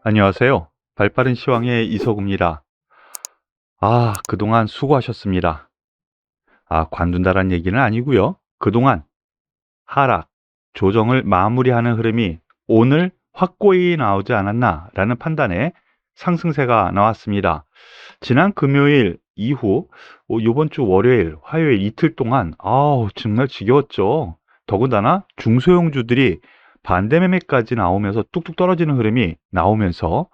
안녕하세요. 발빠른 시황의 이석우입니다. 그동안 수고하셨습니다. 관둔다란 얘기는 아니고요. 그동안 하락, 조정을 마무리하는 흐름이 오늘 확고히 나오지 않았나라는 판단에 상승세가 나왔습니다. 지난 금요일 이후 이번 주 월요일, 화요일 이틀 동안 정말 지겨웠죠. 더군다나 중소형주들이 반대매매까지 나오면서 뚝뚝 떨어지는 흐름이 나오면서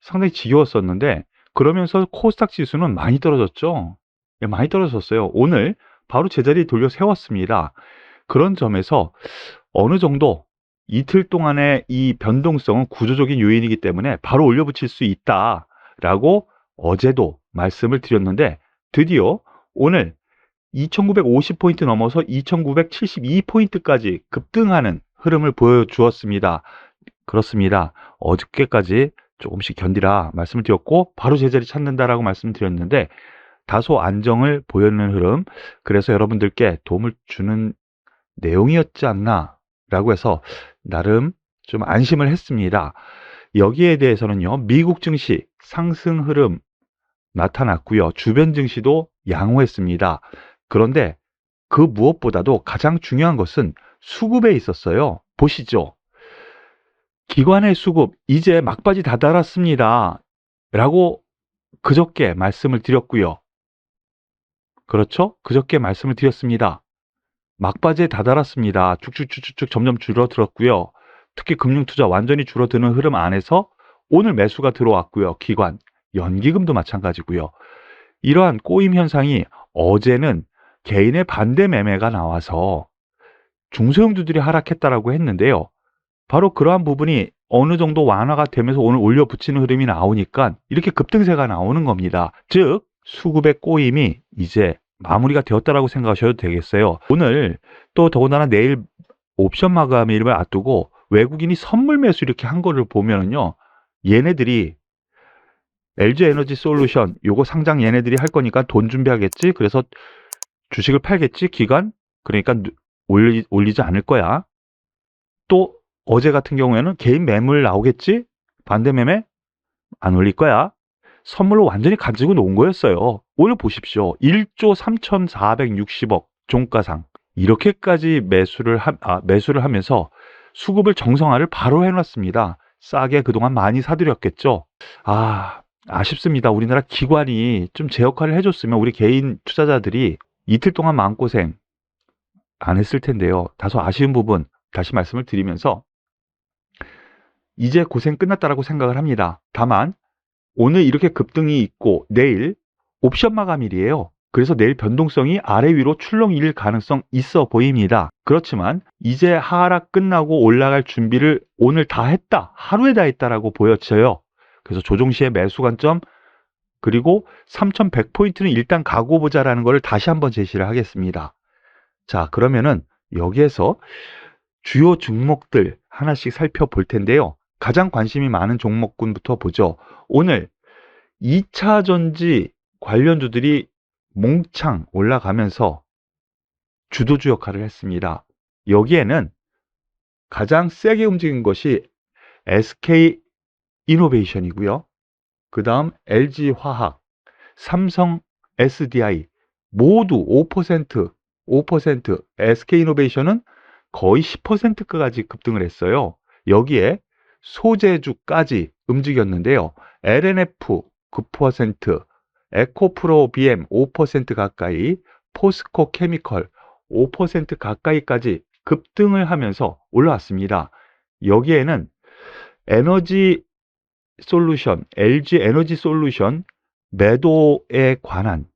상당히 지겨웠었는데, 그러면서 코스닥 지수는 많이 떨어졌죠. 예, 많이 떨어졌어요. 오늘 바로 제자리에 돌려 세웠습니다. 그런 점에서 어느 정도 이틀 동안의 이 변동성은 구조적인 요인이기 때문에 바로 올려붙일 수 있다라고 어제도 말씀을 드렸는데, 드디어 오늘 2950포인트 넘어서 2972포인트까지 급등하는 흐름을 보여주었습니다. 그렇습니다. 어저께까지 조금씩 견디라 말씀을 드렸고 바로 제자리 찾는다라고 말씀드렸는데, 다소 안정을 보이는 흐름, 그래서 여러분들께 도움을 주는 내용이었지 않나 라고 해서 나름 좀 안심을 했습니다. 여기에 대해서는요, 미국 증시 상승 흐름 나타났고요, 주변 증시도 양호했습니다. 그런데 그 무엇보다도 가장 중요한 것은 수급에 있었어요. 보시죠. 기관의 수급 이제 막바지 다다랐습니다 라고 그저께 말씀을 드렸고요. 그렇죠? 그저께 말씀을 드렸습니다. 막바지에 다다랐습니다. 쭉쭉쭉쭉 점점 줄어들었고요. 특히 금융투자 완전히 줄어드는 흐름 안에서 오늘 매수가 들어왔고요. 기관, 연기금도 마찬가지고요. 이러한 꼬임 현상이 어제는 개인의 반대 매매가 나와서 중소형주들이 하락했다라고 했는데요. 바로 그러한 부분이 어느 정도 완화가 되면서 오늘 올려붙이는 흐름이 나오니까 이렇게 급등세가 나오는 겁니다. 즉 수급의 꼬임이 이제 마무리가 되었다라고 생각하셔도 되겠어요. 오늘 또 더군다나 내일 옵션 마감일을 앞두고 외국인이 선물 매수 이렇게 한 거를 보면은요, 얘네들이 LG에너지솔루션 요거 상장 얘네들이 할 거니까 돈 준비하겠지, 그래서 주식을 팔겠지, 기관, 그러니까 올리지 않을 거야. 또 어제 같은 경우에는 개인 매물 나오겠지, 반대 매매 안 올릴 거야. 선물로 완전히 가지고 놓은 거였어요. 오늘 보십시오. 1조 3,460억 종가상. 이렇게까지 매수를 하면서 수급을 정상화를 바로 해놨습니다. 싸게 그동안 많이 사들였겠죠. 아쉽습니다. 우리나라 기관이 좀 제 역할을 해줬으면 우리 개인 투자자들이 이틀 동안 마음고생 안 했을 텐데요. 다소 아쉬운 부분 다시 말씀을 드리면서 이제 고생 끝났다라고 생각을 합니다. 다만 오늘 이렇게 급등이 있고 내일 옵션 마감일이에요. 그래서 내일 변동성이 아래 위로 출렁일 가능성 있어 보입니다. 그렇지만 이제 하락 끝나고 올라갈 준비를 오늘 다 했다, 하루에 다 했다라고 보여져요. 그래서 조정 시에 매수 관점, 그리고 3100포인트는 일단 가고 보자라는 것을 다시 한번 제시를 하겠습니다. 자, 그러면은 여기에서 주요 종목들 하나씩 살펴볼 텐데요. 가장 관심이 많은 종목군부터 보죠. 오늘 2차 전지 관련주들이 몽창 올라가면서 주도주 역할을 했습니다. 여기에는 가장 세게 움직인 것이 SK 이노베이션이고요. 그 다음 LG화학, 삼성 SDI 모두 5%, SK 이노베이션은 거의 10%까지 급등을 했어요. 여기에 소재주까지 움직였는데요. LNF 9%, 에코프로 BM 5% 가까이, 포스코 케미컬 5% 가까이까지 급등을 하면서 올라왔습니다. 여기에는 에너지 솔루션, LG 에너지 솔루션 매도에 관한,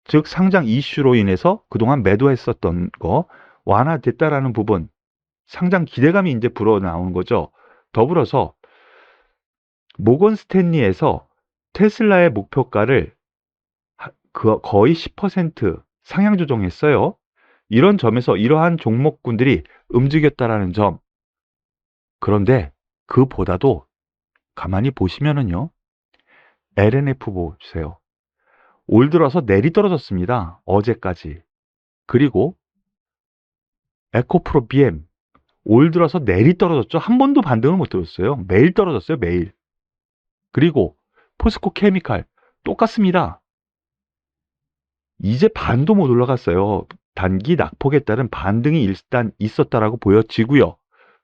즉 상장 이슈로 인해서 그동안 매도했었던 거 완화됐다라는 부분, 상장 기대감이 이제 불어나오는 거죠. 더불어서 모건 스탠리에서 테슬라의 목표가를 거의 10% 상향 조정했어요. 이런 점에서 이러한 종목군들이 움직였다라는 점. 그런데 그보다도 가만히 보시면은요, LNF 보세요. 올 들어서 내리 떨어졌습니다. 어제까지. 그리고 에코프로 BM 올 들어서 내리 떨어졌죠. 한 번도 반등을 못 들었어요. 매일 떨어졌어요. 매일. 그리고 포스코 케미칼 똑같습니다. 이제 반도 못 올라갔어요. 단기 낙폭에 따른 반등이 일단 있었다라고 보여지고요.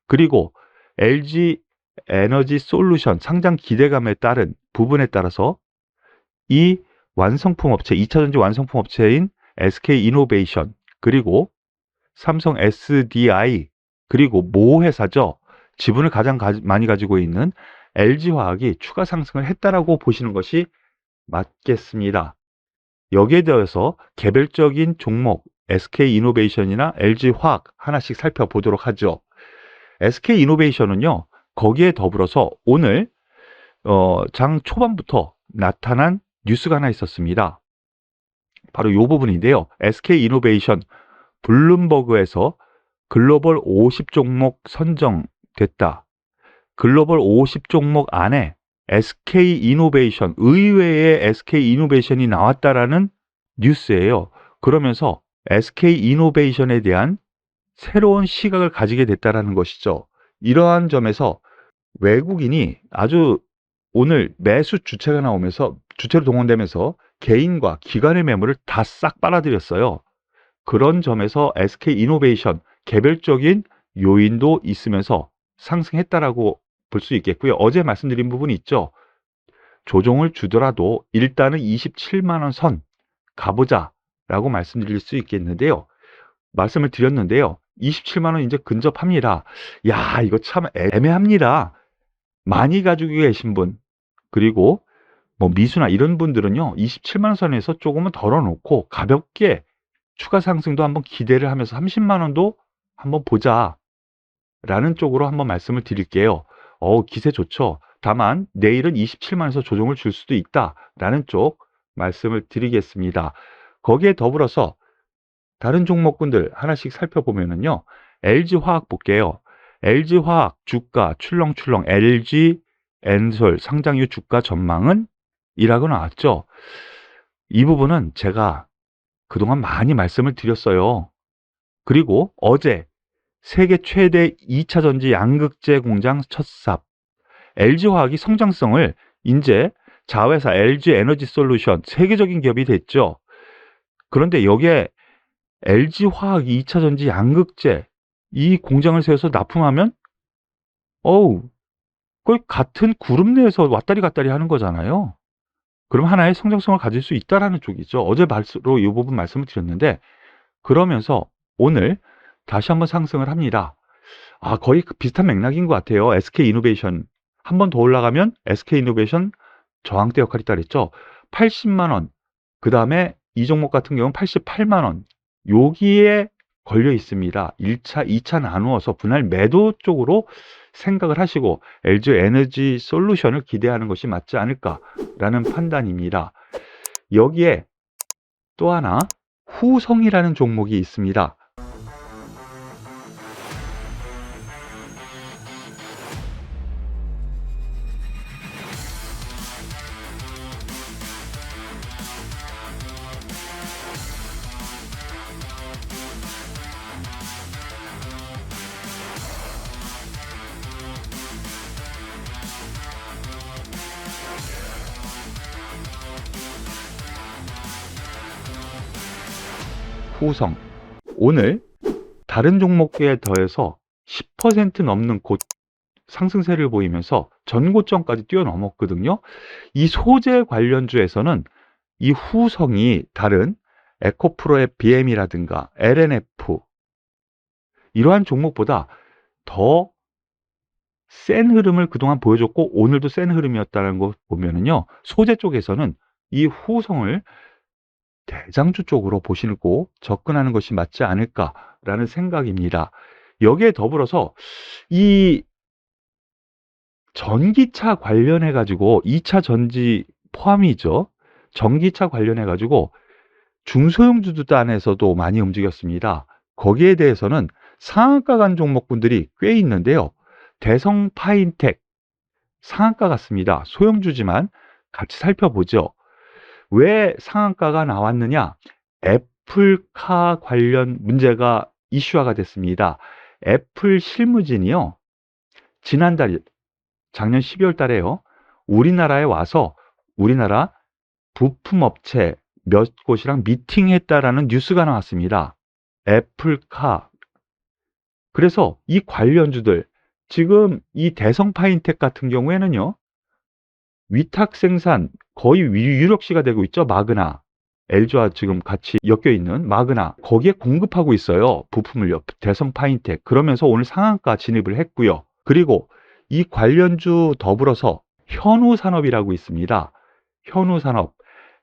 그리고 LG 에너지 솔루션 상장 기대감에 따른 부분에 따라서 이 완성품 업체, 2차전지 완성품 업체인 SK 이노베이션, 그리고 삼성 SDI, 그리고 모 회사죠. 지분을 가장 많이 가지고 있는 LG화학이 추가 상승을 했다라고 보시는 것이 맞겠습니다. 여기에 대해서 개별적인 종목 SK 이노베이션이나 LG화학 하나씩 살펴보도록 하죠. SK 이노베이션은요, 거기에 더불어서 오늘 장 초반부터 나타난 뉴스가 하나 있었습니다. 바로 이 부분인데요. SK 이노베이션 블룸버그에서 글로벌 50 종목 선정됐다. 글로벌 50 종목 안에 SK 이노베이션, 의외의 SK 이노베이션이 나왔다라는 뉴스예요. 그러면서 SK 이노베이션에 대한 새로운 시각을 가지게 됐다라는 것이죠. 이러한 점에서 외국인이 아주 오늘 매수 주체가 나오면서 주체로 동원되면서 개인과 기관의 매물을 다 싹 빨아들였어요. 그런 점에서 SK 이노베이션 개별적인 요인도 있으면서 상승했다라고 볼 수 있겠고요. 어제 말씀드린 부분이 있죠. 조정을 주더라도 일단은 27만 원 선 가보자라고 말씀드릴 수 있겠는데요. 말씀을 드렸는데요. 27만 원 이제 근접합니다. 야, 이거 참 애매합니다. 많이 가지고 계신 분, 그리고 뭐 미수나 이런 분들은요, 27만 원 선에서 조금은 덜어놓고 가볍게 추가 상승도 한번 기대를 하면서 30만 원도 한번 보자 라는 쪽으로 한번 말씀을 드릴게요. 기세 좋죠. 다만 내일은 27만 원에서 조정을 줄 수도 있다 라는 쪽 말씀을 드리겠습니다. 거기에 더불어서 다른 종목군들 하나씩 살펴보면은요, LG화학 볼게요. LG화학 주가 출렁출렁, LG엔솔 상장 이후 주가 전망은 이라고 나왔죠. 이 부분은 제가 그동안 많이 말씀을 드렸어요. 그리고 어제 세계 최대 2차 전지 양극재 공장 첫 삽, LG화학이 성장성을 이제 자회사 LG 에너지 솔루션 세계적인 기업이 됐죠. 그런데 여기에 LG화학이 2차 전지 양극재 이 공장을 세워서 납품하면 거의 같은 그룹 내에서 왔다리 갔다리 하는 거잖아요. 그럼 하나의 성장성을 가질 수 있다라는 쪽이죠. 어제 말로 이 부분 말씀을 드렸는데, 그러면서 오늘 다시 한번 상승을 합니다. 거의 비슷한 맥락인 것 같아요. SK 이노베이션 한 번 더 올라가면 SK 이노베이션 저항대 역할이 있다 그랬죠. 80만 원, 그 다음에 이 종목 같은 경우는 88만 원, 여기에 걸려 있습니다. 1차, 2차 나누어서 분할 매도 쪽으로 생각을 하시고 LG 에너지 솔루션을 기대하는 것이 맞지 않을까라는 판단입니다. 여기에 또 하나 후성이라는 종목이 있습니다. 후성 오늘 다른 종목에 더해서 10% 넘는 상승세를 보이면서 전고점까지 뛰어넘었거든요. 이 소재 관련주에서는 이 후성이 다른 에코프로의 BM이라든가 LNF 이러한 종목보다 더 센 흐름을 그동안 보여줬고 오늘도 센 흐름이었다는 거 보면은요, 소재 쪽에서는 이 후성을 대장주 쪽으로 보시고 접근하는 것이 맞지 않을까라는 생각입니다. 여기에 더불어서 이 전기차 관련해 가지고 2차 전지 포함이죠. 전기차 관련해 가지고 중소형주주 단에서도 많이 움직였습니다. 거기에 대해서는 상한가 간 종목군들이 꽤 있는데요. 대성 파인텍 상한가 같습니다. 소형주지만 같이 살펴보죠. 왜 상한가가 나왔느냐? 애플카 관련 문제가 이슈화가 됐습니다. 애플 실무진이요. 지난달 작년 12월 달에요. 우리나라에 와서 우리나라 부품업체 몇 곳이랑 미팅했다라는 뉴스가 나왔습니다. 애플카. 그래서 이 관련주들 지금 이 대성 파인텍 같은 경우에는요. 위탁 생산 거의 유력시가 되고 있죠. 마그나. LG와 지금 같이 엮여 있는 마그나. 거기에 공급하고 있어요. 부품을요. 대성 파인텍. 그러면서 오늘 상한가 진입을 했고요. 그리고 이 관련주 더불어서 현우산업이라고 있습니다. 현우산업.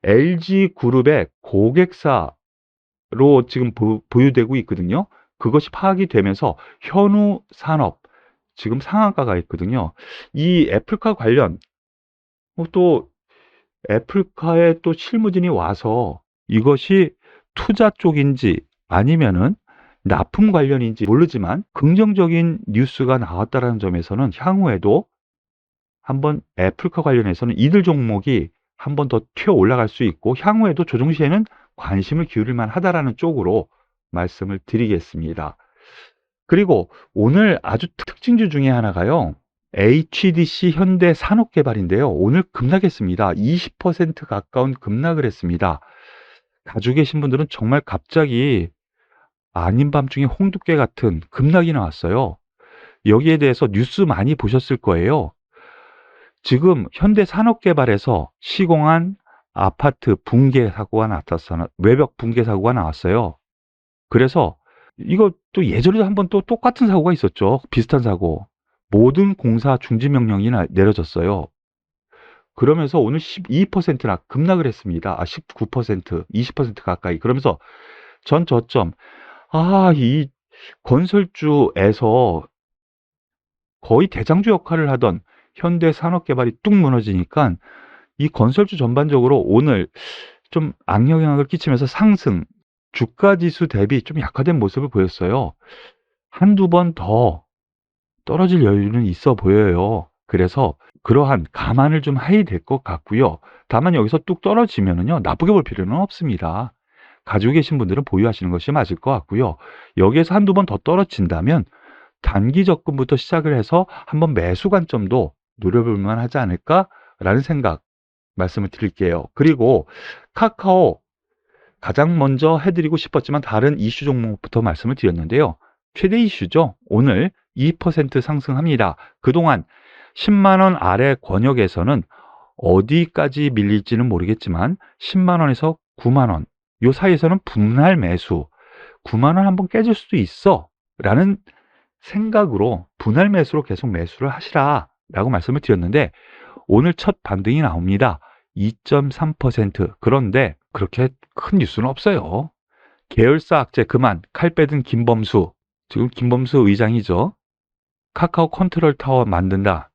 LG그룹의 고객사로 지금 보유되고 있거든요. 그것이 파악이 되면서 현우산업 지금 상한가가 있거든요. 이 애플카 관련 또 애플카에 또 실무진이 와서 이것이 투자 쪽인지 아니면은 납품 관련인지 모르지만 긍정적인 뉴스가 나왔다는 점에서는 향후에도 한번 애플카 관련해서는 이들 종목이 한번 더 튀어 올라갈 수 있고 향후에도 조정 시에는 관심을 기울일 만하다라는 쪽으로 말씀을 드리겠습니다. 그리고 오늘 아주 특징주 중에 하나가요. HDC 현대산업개발인데요. 오늘 급락했습니다. 20% 가까운 급락을 했습니다. 가지고 계신 분들은 정말 갑자기 아닌 밤중에 홍두깨 같은 급락이 나왔어요. 여기에 대해서 뉴스 많이 보셨을 거예요. 지금 현대산업개발에서 시공한 아파트 붕괴 사고가 나타났어요. 외벽 붕괴 사고가 나왔어요. 그래서 이것도 예전에도 한번 또 똑같은 사고가 있었죠. 비슷한 사고. 모든 공사 중지 명령이 내려졌어요. 그러면서 오늘 12%나 급락을 했습니다. 19%, 20% 가까이. 그러면서 전 저점. 이 건설주에서 거의 대장주 역할을 하던 현대산업개발이 뚝 무너지니까 이 건설주 전반적으로 오늘 좀 악영향을 끼치면서 상승, 주가지수 대비 좀 약화된 모습을 보였어요. 한두 번 더 떨어질 여유는 있어 보여요. 그래서 그러한 감안을 좀 해야 될 것 같고요. 다만 여기서 뚝 떨어지면은요, 나쁘게 볼 필요는 없습니다. 가지고 계신 분들은 보유하시는 것이 맞을 것 같고요. 여기에서 한두 번 더 떨어진다면 단기 접근부터 시작을 해서 한번 매수 관점도 노려볼 만하지 않을까라는 생각 말씀을 드릴게요. 그리고 카카오 가장 먼저 해드리고 싶었지만 다른 이슈 종목부터 말씀을 드렸는데요. 최대 이슈죠. 오늘 2% 상승합니다. 그동안 10만 원 아래 권역에서는 어디까지 밀릴지는 모르겠지만 10만 원에서 9만 원, 요 사이에서는 분할 매수, 9만 원 한번 깨질 수도 있어 라는 생각으로 분할 매수로 계속 매수를 하시라 라고 말씀을 드렸는데 오늘 첫 반등이 나옵니다. 2.3%. 그런데 그렇게 큰 뉴스는 없어요. 계열사 악재 그만, 칼 빼든 김범수. 지금 김범수 의장이죠. 카카오 컨트롤 타워 만든다.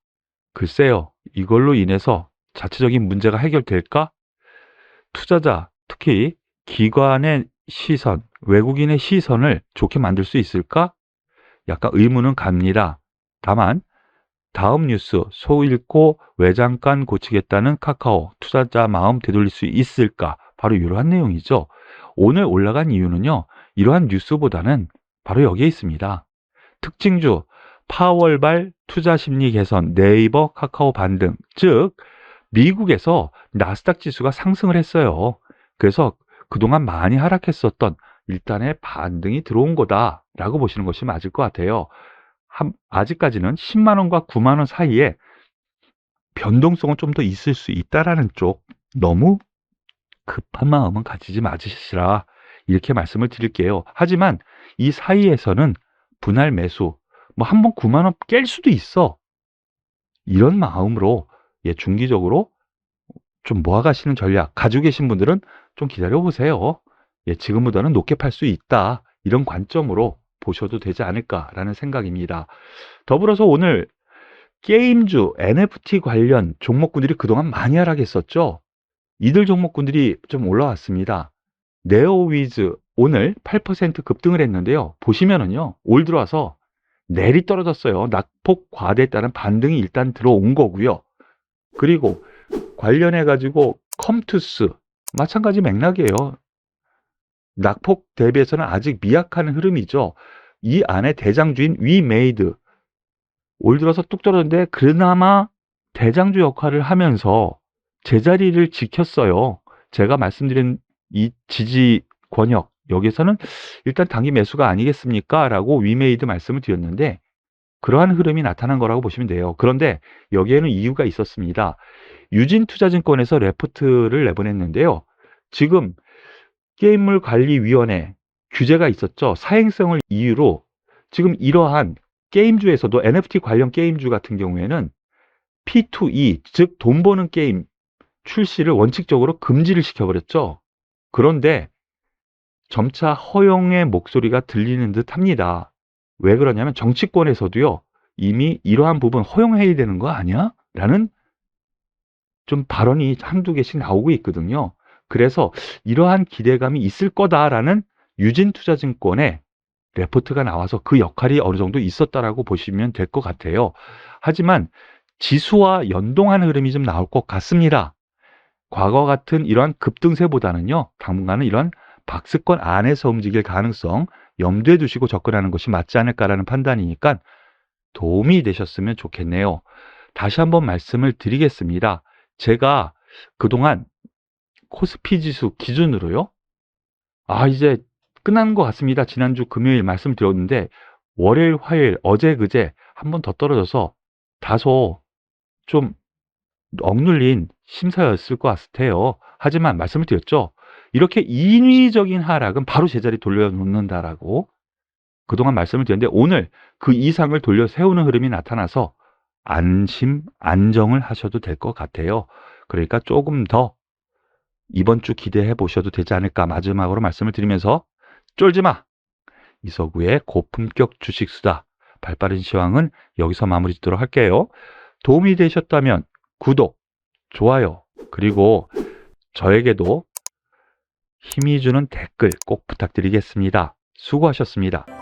글쎄요. 이걸로 인해서 자체적인 문제가 해결될까? 투자자, 특히 기관의 시선, 외국인의 시선을 좋게 만들 수 있을까? 약간 의문은 갑니다. 다만 다음 뉴스, 소 잃고 외장간 고치겠다는 카카오, 투자자 마음 되돌릴 수 있을까? 바로 이러한 내용이죠. 오늘 올라간 이유는요. 이러한 뉴스보다는 바로 여기에 있습니다. 특징주, 파월발 투자 심리 개선, 네이버, 카카오 반등. 즉 미국에서 나스닥 지수가 상승을 했어요. 그래서 그동안 많이 하락했었던 일단의 반등이 들어온 거다라고 보시는 것이 맞을 것 같아요. 아직까지는 10만 원과 9만 원 사이에 변동성은 좀 더 있을 수 있다라는 쪽 너무 급한 마음은 가지지 마시라 이렇게 말씀을 드릴게요. 하지만 이 사이에서는 분할 매수 뭐 한번 9만 원 깰 수도 있어. 이런 마음으로 중기적으로 좀 모아가시는 전략 가지고 계신 분들은 좀 기다려 보세요. 지금보다는 높게 팔 수 있다. 이런 관점으로 보셔도 되지 않을까라는 생각입니다. 더불어서 오늘 게임주, NFT 관련 종목군들이 그동안 많이 하락했었죠. 이들 종목군들이 좀 올라왔습니다. 네오위즈 오늘 8% 급등을 했는데요. 보시면은요. 올 들어와서 내리 떨어졌어요. 낙폭 과대에 따른 반등이 일단 들어온 거고요. 그리고 관련해 가지고 컴투스 마찬가지 맥락이에요. 낙폭 대비해서는 아직 미약한 흐름이죠. 이 안에 대장주인 위메이드 올 들어서 뚝 떨어졌는데 그나마 대장주 역할을 하면서 제자리를 지켰어요. 제가 말씀드린 이 지지 권역 여기서는 일단 단기 매수가 아니겠습니까? 라고 위메이드 말씀을 드렸는데 그러한 흐름이 나타난 거라고 보시면 돼요. 그런데 여기에는 이유가 있었습니다. 유진투자증권에서 레포트를 내보냈는데요. 지금 게임물관리위원회 규제가 있었죠. 사행성을 이유로 지금 이러한 게임주에서도 NFT 관련 게임주 같은 경우에는 P2E, 즉 돈 버는 게임 출시를 원칙적으로 금지를 시켜버렸죠. 그런데 점차 허용의 목소리가 들리는 듯 합니다. 왜 그러냐면 정치권에서도요, 이미 이러한 부분 허용해야 되는 거 아니야? 라는 좀 발언이 한두 개씩 나오고 있거든요. 그래서 이러한 기대감이 있을 거다라는 유진투자증권의 레포트가 나와서 그 역할이 어느 정도 있었다라고 보시면 될 것 같아요. 하지만 지수와 연동하는 흐름이 좀 나올 것 같습니다. 과거 같은 이러한 급등세보다는요, 당분간은 이런 박스권 안에서 움직일 가능성 염두에 두시고 접근하는 것이 맞지 않을까라는 판단이니까 도움이 되셨으면 좋겠네요. 다시 한번 말씀을 드리겠습니다. 제가 그동안 코스피 지수 기준으로요, 이제 끝난 것 같습니다. 지난주 금요일 말씀드렸는데 월요일, 화요일, 어제, 그제 한 번 더 떨어져서 다소 좀 억눌린 심사였을 것 같아요. 하지만 말씀을 드렸죠. 이렇게 인위적인 하락은 바로 제자리 돌려놓는다라고 그동안 말씀을 드렸는데 오늘 그 이상을 돌려 세우는 흐름이 나타나서 안심, 안정을 하셔도 될 것 같아요. 그러니까 조금 더 이번 주 기대해 보셔도 되지 않을까 마지막으로 말씀을 드리면서 쫄지 마! 이서구의 고품격 주식수다. 발빠른 시황은 여기서 마무리 짓도록 할게요. 도움이 되셨다면 구독, 좋아요, 그리고 저에게도 힘이 주는 댓글 꼭 부탁드리겠습니다. 수고하셨습니다.